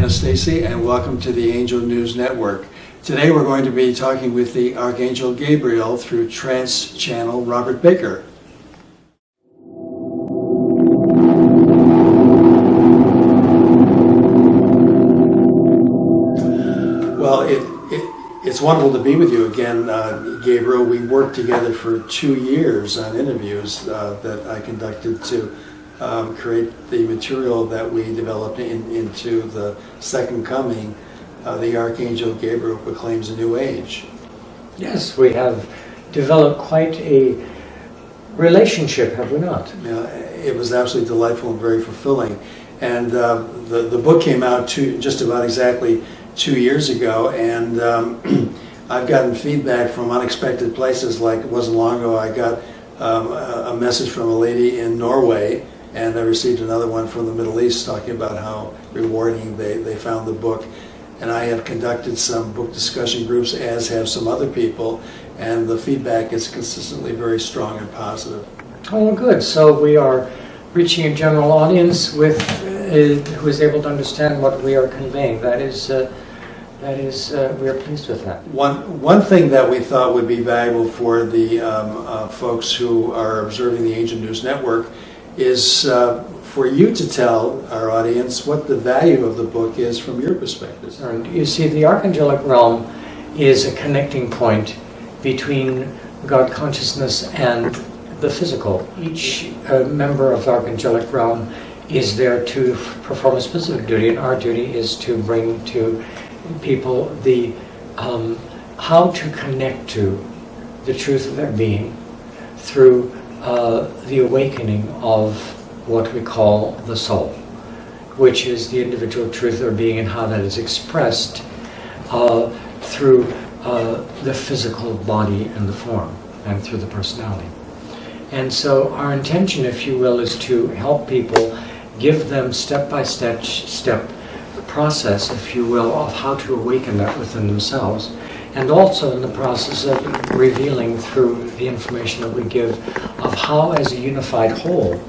Anastasi, and welcome to the Angel News Network. Today we're going to be talking with the Archangel Gabriel through Trance channel, Robert Baker. Well, it's wonderful to be with you again, Gabriel. We worked together for 2 years on interviews that I conducted to create the material that we developed into the Second Coming, the Archangel Gabriel Proclaims a New Age. Yes, we have developed quite a relationship, have we not? Yeah, it was absolutely delightful and very fulfilling. And the book came out just about exactly 2 years ago, and I've gotten feedback from unexpected places. Like, it wasn't long ago I got a message from a lady in Norway, and I received another one from the Middle East talking about how rewarding they found the book. And I have conducted some book discussion groups, as have some other people, and the feedback is consistently very strong and positive. Oh, good. So we are reaching a general audience with who is able to understand what we are conveying. That is, we are pleased with that. One thing that we thought would be valuable for the folks who are observing the Angel News Network is for you to tell our audience what the value of the book is from your perspective. You see, the archangelic realm is a connecting point between God consciousness and the physical. Each member of the archangelic realm is there to perform a specific duty, and our duty is to bring to people the how to connect to the truth of their being through the awakening of what we call the soul, which is the individual truth of their being and how that is expressed through the physical body and the form and through the personality. And so our intention, if you will, is to help people, give them step-by-step process, if you will, of how to awaken that within themselves, and also in the process of revealing through the information that we give of how, as a unified whole,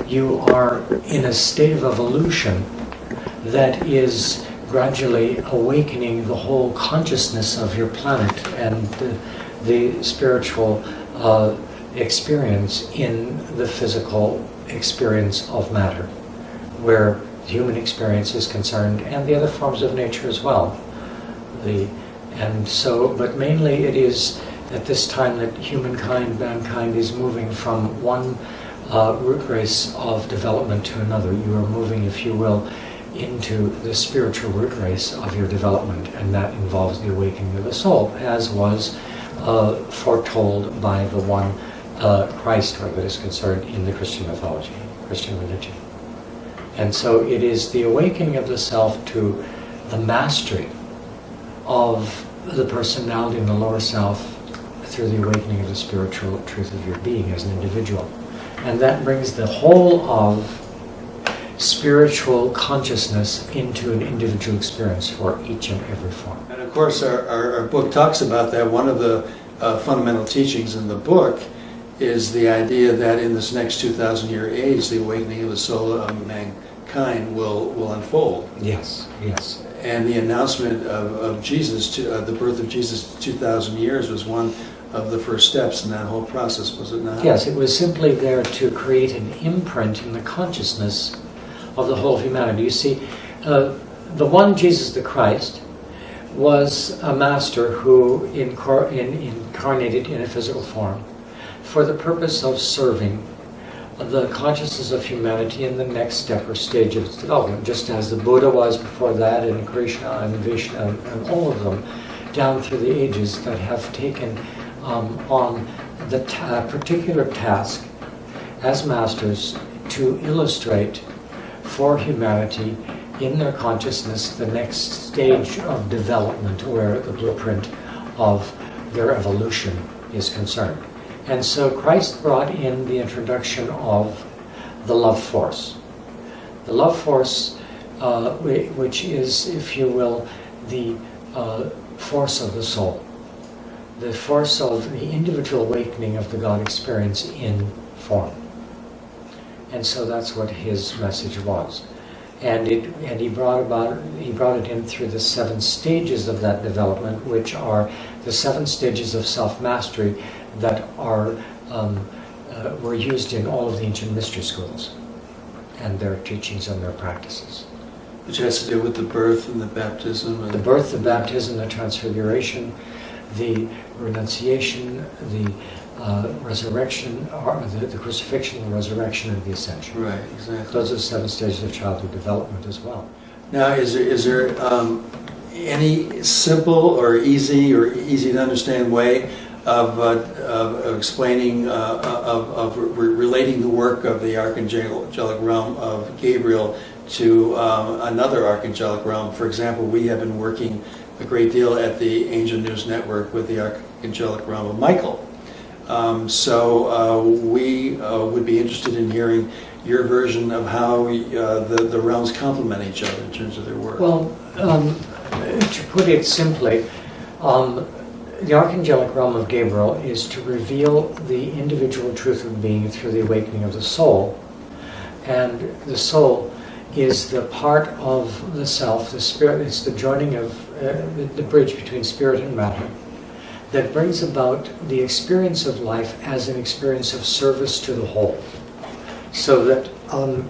you are in a state of evolution that is gradually awakening the whole consciousness of your planet and the spiritual experience in the physical experience of matter, where human experience is concerned, and the other forms of nature as well. But mainly it is at this time that mankind is moving from one root race of development to another. You are moving, if you will, into the spiritual root race of your development, and that involves the awakening of the soul, as was foretold by the one Christ, where that is concerned, in the Christian mythology, Christian religion. And so it is the awakening of the self to the mastery of the personality in the lower self through the awakening of the spiritual truth of your being as an individual. And that brings the whole of spiritual consciousness into an individual experience for each and every form. And of course our book talks about that. One of the fundamental teachings in the book is the idea that in this next 2,000-year age, the awakening of the soul of mankind will unfold. Yes, yes. And the announcement of Jesus, the birth of Jesus 2,000 years, was one of the first steps in that whole process, was it not? Yes, it was simply there to create an imprint in the consciousness of the whole of humanity. You see, the one Jesus the Christ was a master who incarnated in a physical form for the purpose of serving the consciousness of humanity in the next step or stage of its development, just as the Buddha was before that, and Krishna and Vishnu and all of them down through the ages that have taken on the particular task as masters to illustrate for humanity in their consciousness the next stage of development where the blueprint of their evolution is concerned. And so Christ brought in the introduction of the love force. The love force, which is, if you will, the force of the soul. The force of the individual awakening of the God experience in form. And so that's what his message was. and he brought it in through the 7 stages of that development, which are the 7 stages of self-mastery that were used in all of the ancient mystery schools and their teachings and their practices. Which has to do with the birth and the baptism. And the birth, the baptism, the transfiguration, the renunciation, the resurrection, or the crucifixion, the resurrection, and the ascension. Right, exactly. Those are the 7 stages of childhood development as well. Now, is there any simple or easy to understand way of explaining, of relating the work of the archangelic realm of Gabriel to another archangelic realm? For example, we have been working a great deal at the Angel News Network with the archangelic realm of Michael. So we would be interested in hearing your version of how the realms complement each other in terms of their work. Well, to put it simply, the archangelic realm of Gabriel is to reveal the individual truth of being through the awakening of the soul. And the soul is the part of the self, the spirit. It's the joining of the bridge between spirit and matter that brings about the experience of life as an experience of service to the whole, so that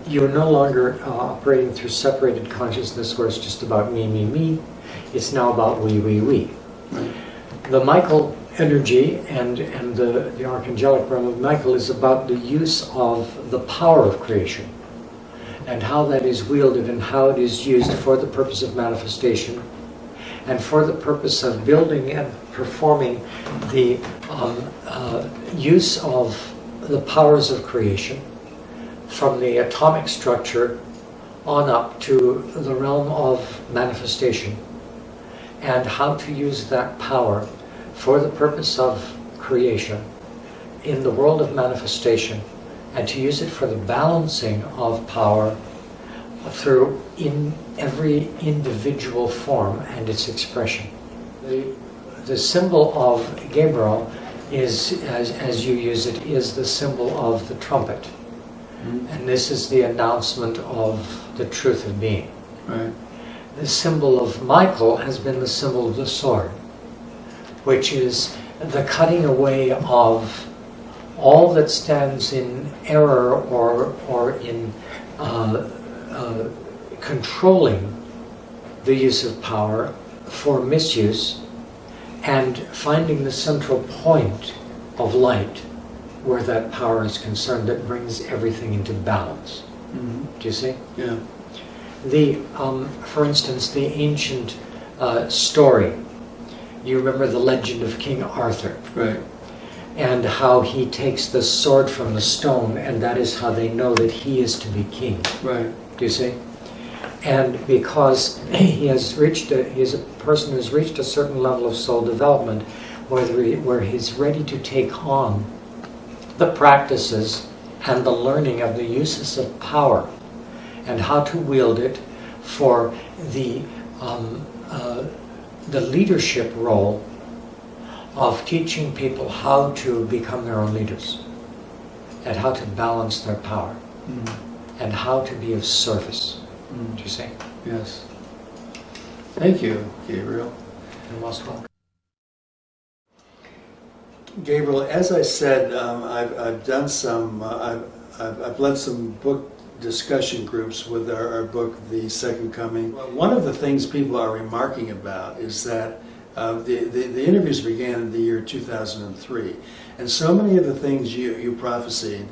you're no longer operating through separated consciousness where it's just about me, me, me. It's now about we, we, we. Right. The Michael energy and the archangelic realm of Michael is about the use of the power of creation and how that is wielded and how it is used for the purpose of manifestation and for the purpose of building and performing the use of the powers of creation from the atomic structure on up to the realm of manifestation, and how to use that power for the purpose of creation in the world of manifestation, and to use it for the balancing of power through in every individual form and its expression. The symbol of Gabriel is, as you use it, is the symbol of the trumpet. Mm-hmm. And this is the announcement of the truth of being. Right. The symbol of Michael has been the symbol of the sword, which is the cutting away of all that stands in error or in controlling the use of power for misuse, and finding the central point of light where that power is concerned that brings everything into balance. Mm-hmm. Do you see? Yeah. For instance, the ancient story. You remember the legend of King Arthur. Right. And how he takes the sword from the stone, and that is how they know that he is to be king. Right. Do you see? And because he is a person who's reached a certain level of soul development where he's ready to take on the practices and the learning of the uses of power and how to wield it for the leadership role of teaching people how to become their own leaders and how to balance their power and how to be of service. Do you see? Yes. Thank you, Gabriel. You're most welcome. Gabriel, as I said, I've done some. I've led some book discussion groups with our book, The Second Coming. One of the things people are remarking about is that the interviews began in the year 2003, and so many of the things you prophesied,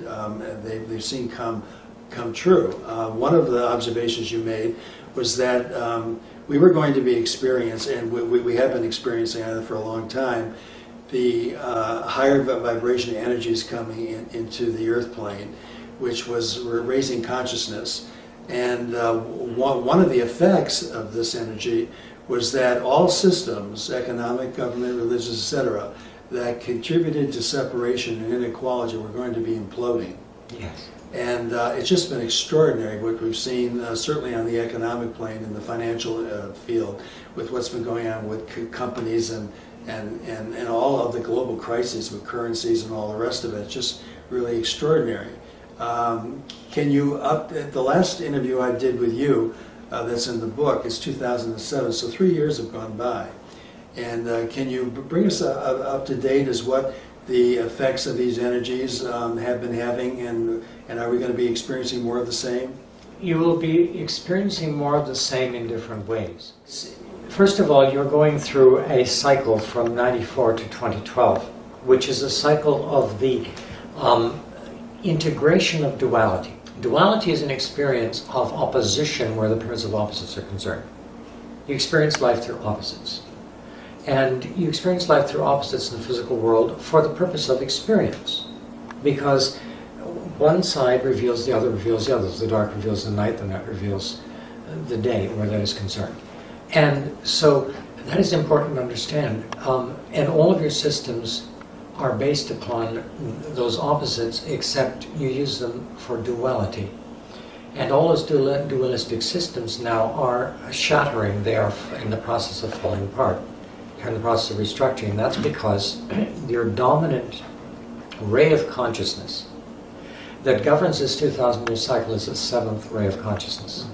they've seen come true. One of the observations you made was that we were going to be experiencing, and we have been experiencing it for a long time, the higher vibration energies coming into the earth plane, which was raising consciousness. And one of the effects of this energy was that all systems, economic, government, religious, etc., that contributed to separation and inequality were going to be imploding. Yes. And it's just been extraordinary what we've seen, certainly on the economic plane, in the financial field, with what's been going on with companies and all of the global crises with currencies and all the rest of it. It's just really extraordinary. Can you the last interview I did with you, that's in the book, is 2007, so 3 years have gone by. And can you bring us up to date as what the effects of these energies have been having, and are we going to be experiencing more of the same? You will be experiencing more of the same in different ways. First of all, you're going through a cycle from 94 to 2012, which is a cycle of the integration of duality. Duality is an experience of opposition where the pairs of opposites are concerned. You experience life through opposites. And you experience life through opposites in the physical world for the purpose of experience. Because one side reveals the other, reveals the other. The dark reveals the night reveals the day, where that is concerned. And so that is important to understand. And all of your systems are based upon those opposites, except you use them for duality. And all those dualistic systems now are shattering. They are in the process of falling apart. They're in the process of restructuring. That's because your dominant ray of consciousness that governs this 2,000-year cycle is the seventh ray of consciousness.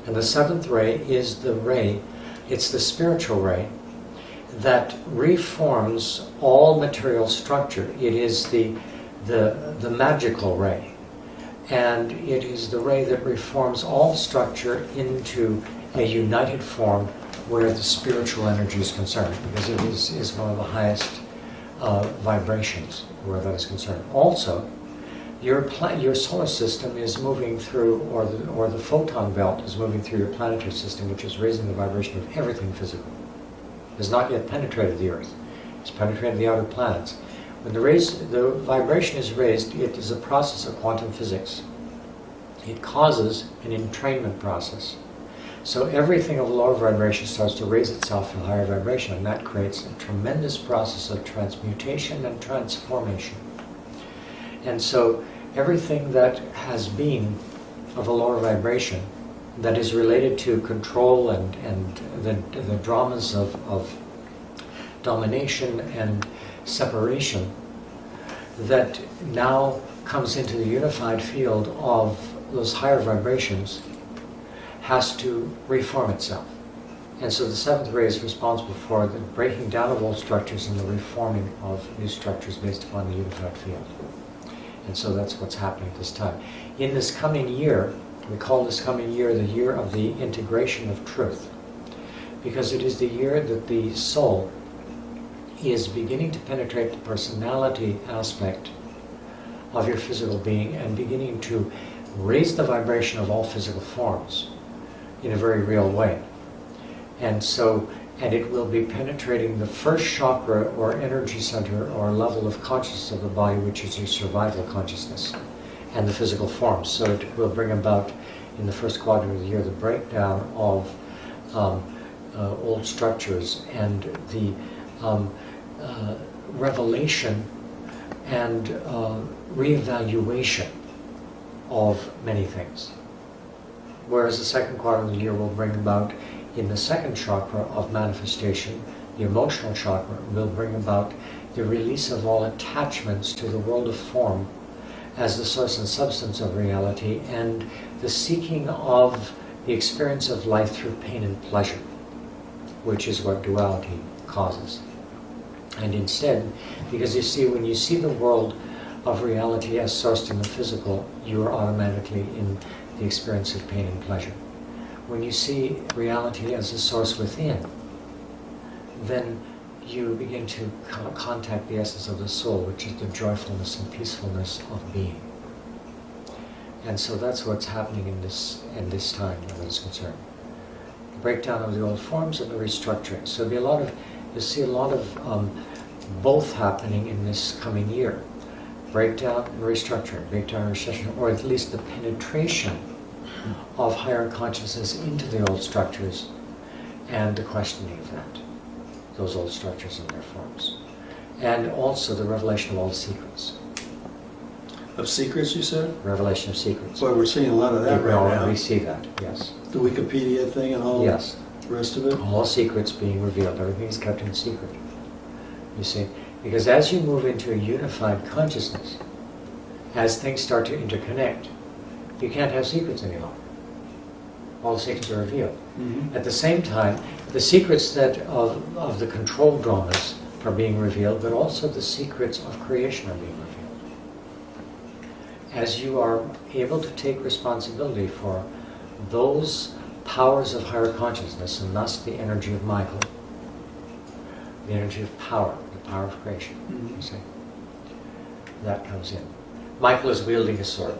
And the seventh ray is the ray, it's the spiritual ray, that reforms all material structure. It is the magical ray. And it is the ray that reforms all structure into a united form where the spiritual energy is concerned, because it is one of the highest vibrations where that is concerned. Also, your solar system is moving through, or the photon belt is moving through your planetary system, which is raising the vibration of everything physical. It has not yet penetrated the Earth. It's penetrated the outer planets. When the vibration is raised, it is a process of quantum physics. It causes an entrainment process. So everything of lower vibration starts to raise itself to higher vibration, and that creates a tremendous process of transmutation and transformation. And so everything that has been of a lower vibration that is related to control and the dramas of domination and separation that now comes into the unified field of those higher vibrations has to reform itself. And so the seventh ray is responsible for the breaking down of old structures and the reforming of new structures based upon the unified field. And so that's what's happening at this time. In this coming year, we call this coming year the year of the integration of truth, because it is the year that the soul is beginning to penetrate the personality aspect of your physical being and beginning to raise the vibration of all physical forms in a very real way. And it will be penetrating the first chakra or energy center or level of consciousness of the body, which is your survival consciousness, and the physical forms. So it will bring about, in the first quadrant of the year, the breakdown of old structures and the revelation and reevaluation of many things. Whereas the second quadrant of the year will bring about, in the second chakra of manifestation, the emotional chakra, will bring about the release of all attachments to the world of form as the source and substance of reality, and the seeking of the experience of life through pain and pleasure, which is what duality causes. And instead, because you see, when you see the world of reality as sourced in the physical, you are automatically in the experience of pain and pleasure. When you see reality as a source within, then you begin to contact the essence of the soul, which is the joyfulness and peacefulness of being. And so that's what's happening in this time that is concerned. The breakdown of the old forms and the restructuring. So you'll see a lot of both happening in this coming year. Breakdown and restructuring, breakdown and restructuring, or at least the penetration of higher consciousness into the old structures and the questioning of that, those old structures and their forms. And also the revelation of all the secrets. Of secrets, you said? Revelation of secrets. Boy, we're seeing a lot of that right now. We see that, yes. The Wikipedia thing and all yes. the rest of it? All secrets being revealed. Everything is kept in secret. You see? Because as you move into a unified consciousness, as things start to interconnect, you can't have secrets any longer. All the secrets are revealed. Mm-hmm. At the same time, the secrets that of the control dramas are being revealed, but also the secrets of creation are being revealed. As you are able to take responsibility for those powers of higher consciousness, and thus the energy of Michael, the energy of power, the power of creation, Mm-hmm. you see, that comes in. Michael is wielding a sword.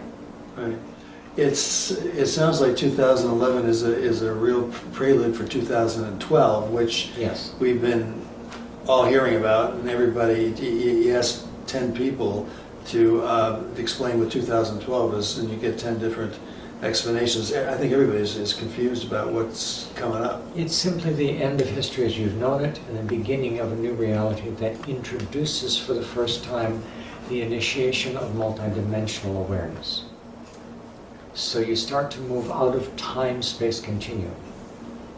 Right. It sounds like 2011 is a real prelude for 2012, which Yes. we've been all hearing about, and everybody, you ask 10 people to explain what 2012 is, and you get 10 different explanations. I think everybody is confused about what's coming up. It's simply the end of history as you've known it, and the beginning of a new reality that introduces for the first time the initiation of multidimensional awareness. So you start to move out of time-space continuum,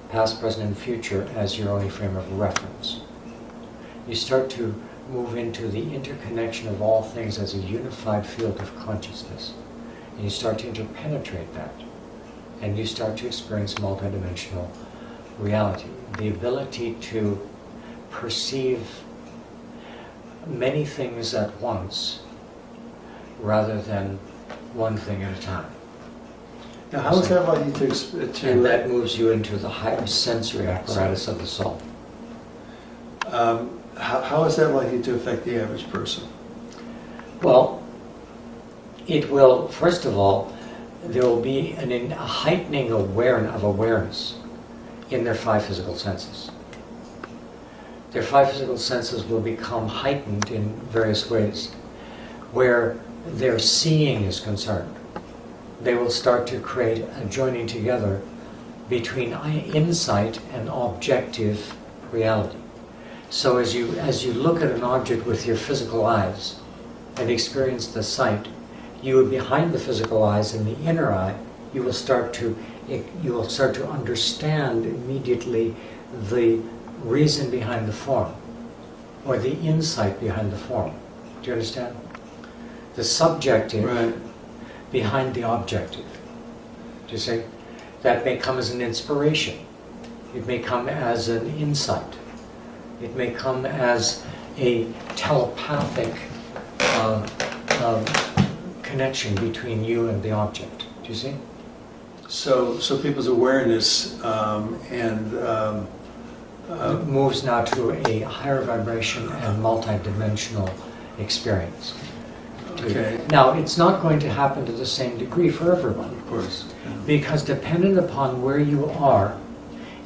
past, present, and future as your only frame of reference. You start to move into the interconnection of all things as a unified field of consciousness. And you start to interpenetrate that. And you start to experience multidimensional reality. The ability to perceive many things at once rather than one thing at a time. Now, how is that likely to And that moves you into the higher sensory apparatus of the soul. how is that likely to affect the average person? Well, it will, first of all, there will be a heightening of awareness in their five physical senses. Their five physical senses will become heightened in various ways. Where their seeing is concerned, they will start to create a joining together between insight and objective reality. So as you look at an object with your physical eyes and experience the sight, you behind the physical eyes in the inner eye, you will start to understand immediately the reason behind the form, or the insight behind the form. Do you understand? The subjective Right. behind the objective. Do you see? That may come as an inspiration. It may come as an insight. It may come as a telepathic connection between you and the object. Do you see? So people's awareness It moves now to a higher vibration and multidimensional experience. okay, Now, it's not going to happen to the same degree for everyone, of course. because dependent upon where you are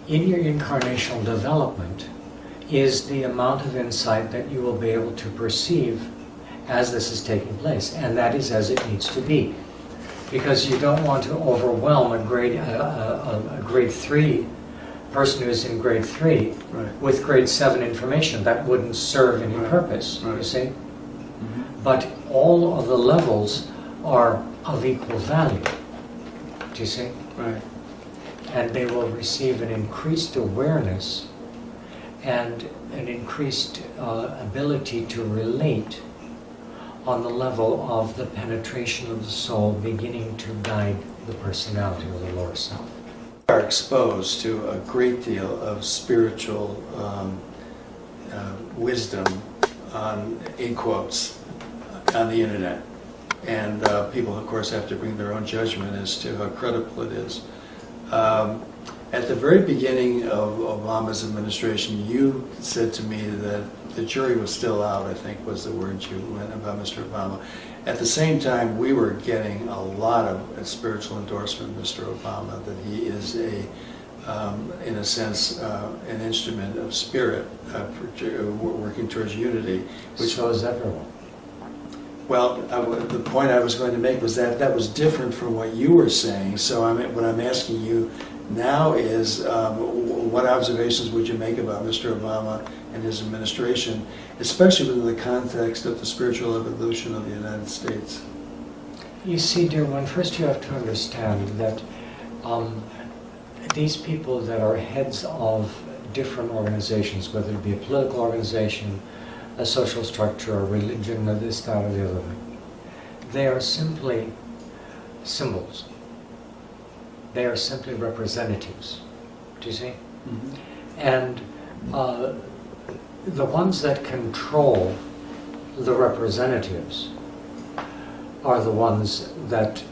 in your incarnational development is the amount of insight that you will be able to perceive as this is taking place, and that is as it needs to be. Because you don't want to overwhelm a grade 3 person who's in grade 3 Right. with grade 7 information. That wouldn't serve any Right. purpose, you Right. see? Mhm. But all of the levels are of equal value, do you see? Right. And they will receive an increased awareness and an increased ability to relate on the level of the penetration of the soul beginning to guide the personality or the lower self. We are exposed to a great deal of spiritual wisdom in quotes, on the internet. And people, of course, have to bring their own judgment as to how credible it is. At the very beginning of Obama's administration, you said to me that the jury was still out, I think was the word you went about Mr. Obama. At the same time, we were getting a lot of spiritual endorsement of Mr. Obama, that he is in a sense, an instrument of spirit, working towards unity. Which so is everyone. Well, the point I was going to make was that that was different from what you were saying. So what I'm asking you now is, what observations would you make about Mr. Obama and his administration, especially within the context of the spiritual evolution of the United States? You see, dear one, first you have to understand that these people that are heads of different organizations, whether it be a political organization, a social structure, a religion, or this, that, or the other thing, they are simply symbols. They are simply representatives. Do you see? Mhm. And the ones that control the representatives are the ones that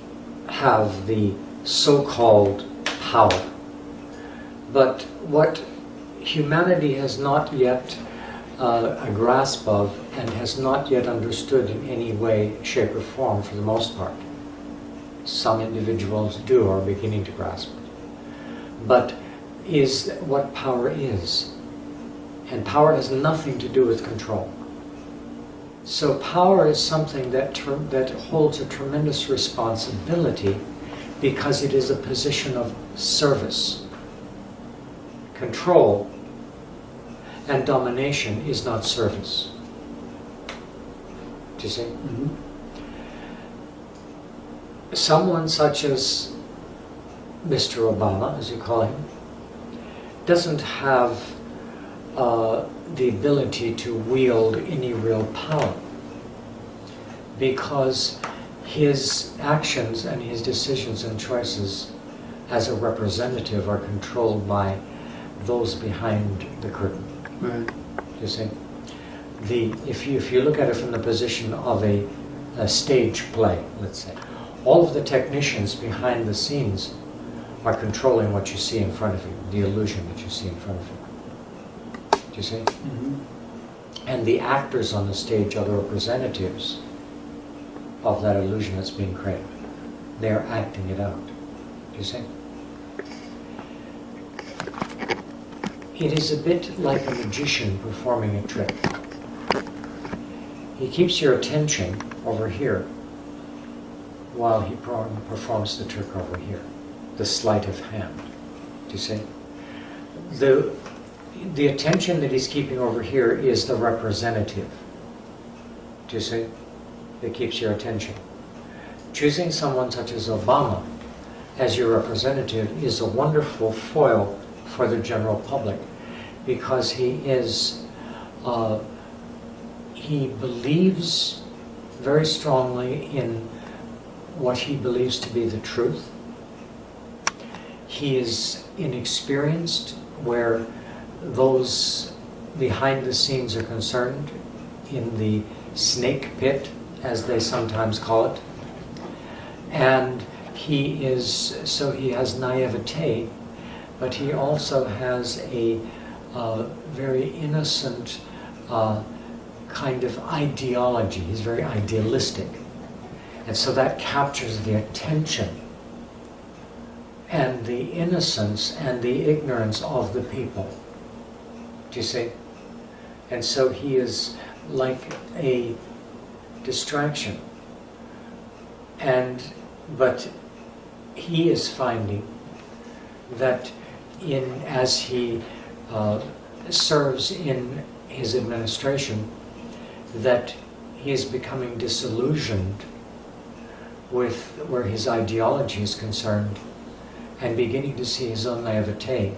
have the so-called power. But what humanity has not yet a grasp of and has not yet understood in any way, shape or form for the most part. Some individuals do or are beginning to grasp it. But is what power is. And power has nothing to do with control. So power is something that holds a tremendous responsibility because it is a position of service. Control and domination is not service. Do you see? Mhm. Someone such as Mr. Obama, as you call him, doesn't have the ability to wield any real power because his actions and his decisions and choices as a representative are controlled by those behind the curtain. Right. You see, if you look at it from the position of a stage play, let's say, all of the technicians behind the scenes are controlling what you see in front of you, the illusion that you see in front of you. Do you see? Mhm. And the actors on the stage are the representatives of that illusion that's being created. They are acting it out. Do you see? It is a bit like a magician performing a trick. He keeps your attention over here while he performs the trick over here, the sleight of hand. Do you see? The attention that he's keeping over here is the representative. Do you see? That keeps your attention. Choosing someone such as Obama as your representative is a wonderful foil for the general public because he believes very strongly in what he believes to be the truth. He is inexperienced where those behind the scenes are concerned, in the snake pit, as they sometimes call it. And he has naivete, but he also has a very innocent kind of ideology. He's very idealistic. And so that captures the attention and the innocence and the ignorance of the people. Do you see? And so he is like a distraction. But he is finding that as he serves in his administration, that he is becoming disillusioned with where his ideology is concerned and beginning to see his own naivete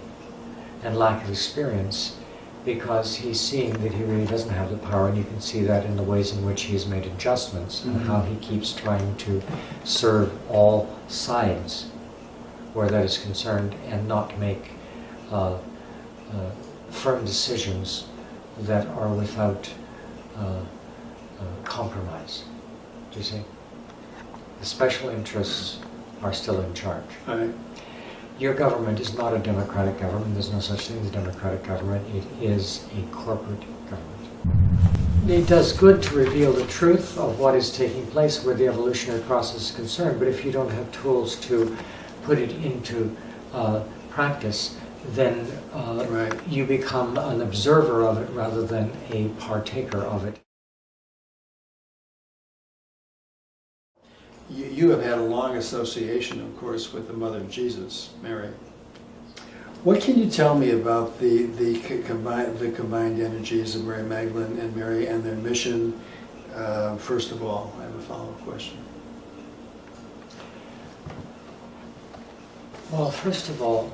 and lack of experience because he's seeing that he really doesn't have the power, and you can see that in the ways in which he's made adjustments and how he keeps trying to serve all sides where that is concerned and not make firm decisions that are without compromise. Do you see? The special interests are still in charge. Right. Your government is not a democratic government. There's no such thing as a democratic government. It is a corporate government. It does good to reveal the truth of what is taking place where the evolutionary process is concerned, but if you don't have tools to put it into practice, then Right. you become an observer of it rather than a partaker of it. You have had a long association, of course, with the Mother of Jesus, Mary. What can you tell me about the combined energies of Mary Magdalene and Mary and their mission? First of all, I have a follow-up question. Well, first of all,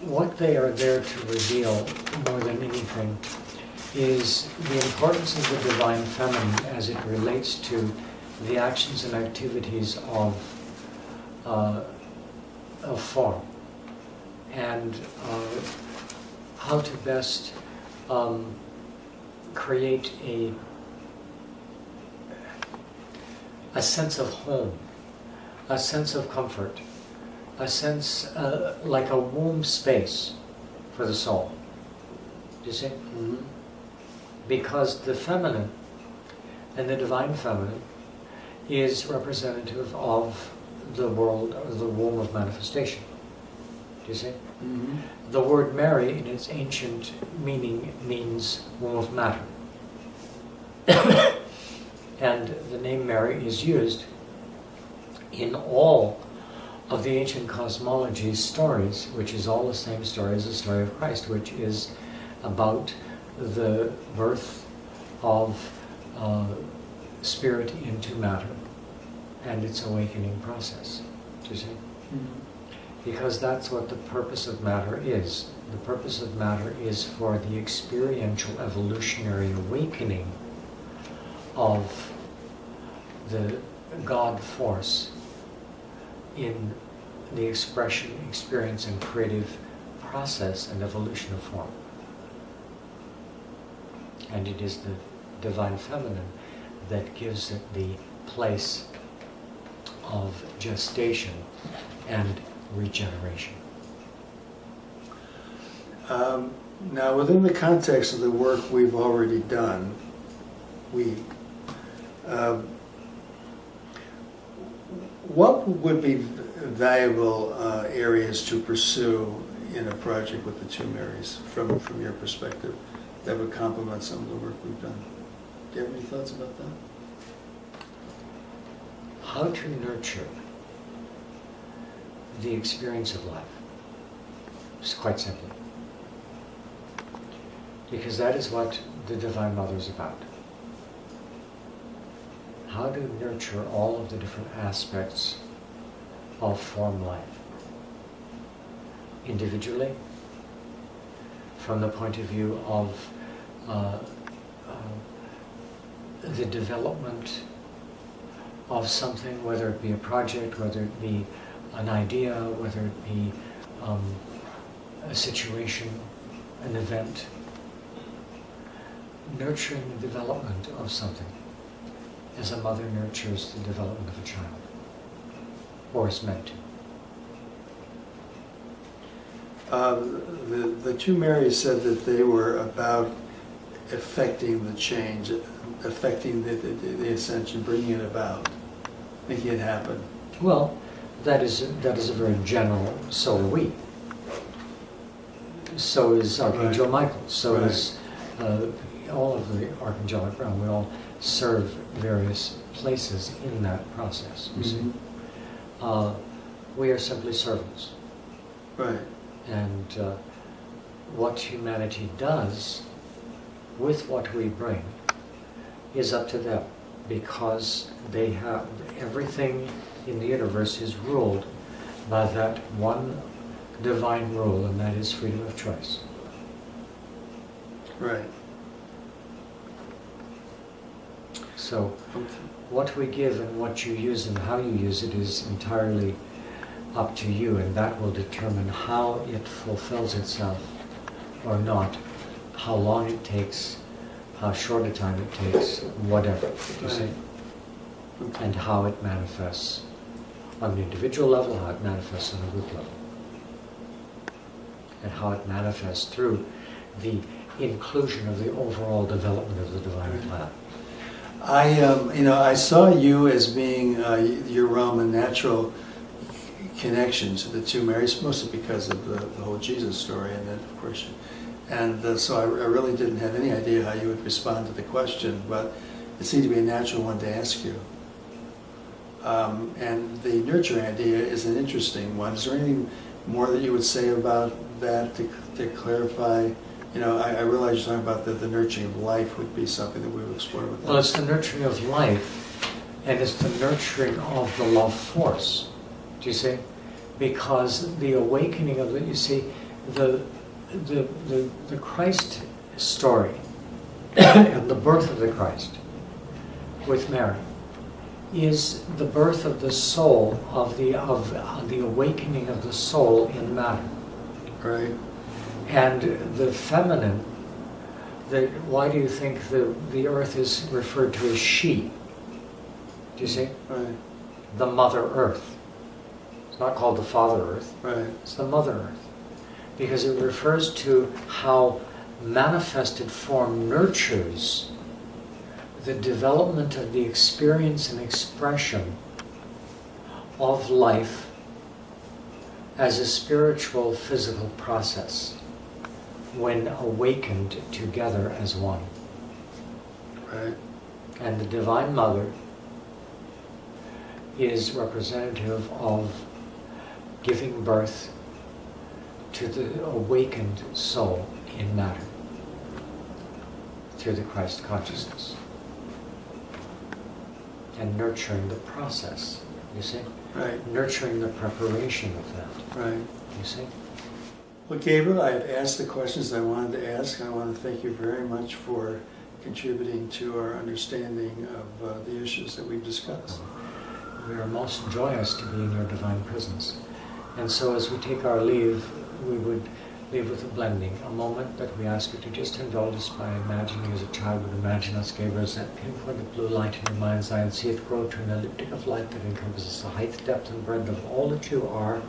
what they are there to reveal more than anything is the importance of the divine feminine as it relates to the actions and activities of form, and how to best create a sense of home, a sense of comfort, a sense like a womb space for the soul. Do you see? Mm-hmm. Because the feminine and the divine feminine is representative of the world, or the womb of manifestation. Do you see? Mm-hmm. The word Mary in its ancient meaning means womb of matter. And the name Mary is used in all of the ancient cosmology stories, which is all the same story as the story of Christ, which is about the birth of spirit into matter and its awakening process. Do you see? Mm-hmm. Because that's what the purpose of matter is. The purpose of matter is for the experiential evolutionary awakening of the God force in the expression, experience, and creative process and evolution of form. And it is the divine feminine that gives it the place of gestation and regeneration. Now, within the context of the work we've already done, what would be valuable areas to pursue in a project with the two Marys from your perspective that would complement some of the work we've done? Do you have any thoughts about that? How to nurture the experience of life. Just quite simply. Because that is what the Divine Mother is about. How to nurture all of the different aspects of form life. Individually, from the point of view of the development of something, whether it be a project, whether it be an idea, whether it be a situation, an event, nurturing the development of something as a mother nurtures the development of a child, or is meant to. The two Marys said that they were about affecting the change, affecting the ascension, bringing it about, making it happen. Well, that is a very general, so are we. So is Archangel Michael, so is all of the Archangelic realm. We all serve various places in that process, you see. We are simply servants. Right. And what humanity does with what we bring is up to them, because they have everything in the universe is ruled by that one divine rule, and that is freedom of choice. Right. So what we give and what you use and how you use it is entirely up to you, and that will determine how it fulfills itself or not, how long it takes, how short a time it takes, whatever, you see, and how it manifests on an individual level, how it manifests on a group level, and how it manifests through the inclusion of the overall development of the divine plan. I saw you as being your realm a natural connection to the two Marys, mostly because of the whole Jesus story, and then of course, so I really didn't have any idea how you would respond to the question, but it seemed to be a natural one to ask you. And the nurturing idea is an interesting one. Is there anything more that you would say about that to clarify? I realize you're talking about the nurturing of life would be something that we would explore with that. Well, it's the nurturing of life, and it's the nurturing of the love force. Do you see? Because the awakening of the Christ story And the birth of the Christ with Mary is the birth of the soul, of the awakening of the soul in matter. Right. And the feminine, why do you think the earth is referred to as she? Do you see? Right. The Mother Earth. It's not called the Father Earth. Right. It's the Mother Earth. Because it refers to how manifested form nurtures the development of the experience and expression of life as a spiritual, physical process when awakened together as one. Right. And the Divine Mother is representative of giving birth to the awakened soul in matter through the Christ consciousness and nurturing the process, you see? Right. Nurturing the preparation of that, Right. you see? Well, Gabriel, I've asked the questions I wanted to ask. I want to thank you very much for contributing to our understanding of the issues that we've discussed. We are most joyous to be in your divine presence. And so as we take our leave, we would leave with a blending, a moment that we ask you to just indulge us by imagining as a child would imagine us, Gabriel, as that pinpoint of blue light in your mind's eye, and see it grow to an elliptic of light that encompasses the height, depth, and breadth of all that you are,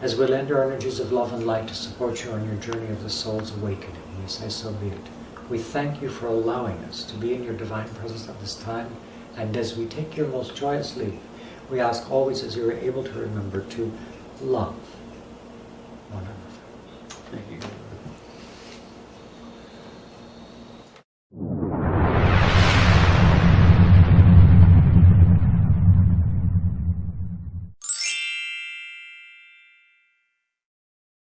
as we lend our energies of love and light to support you on your journey of the soul's awakening. We say, so be it. We thank you for allowing us to be in your divine presence at this time, and as we take your most joyous leave, we ask always, as you are able to remember, to love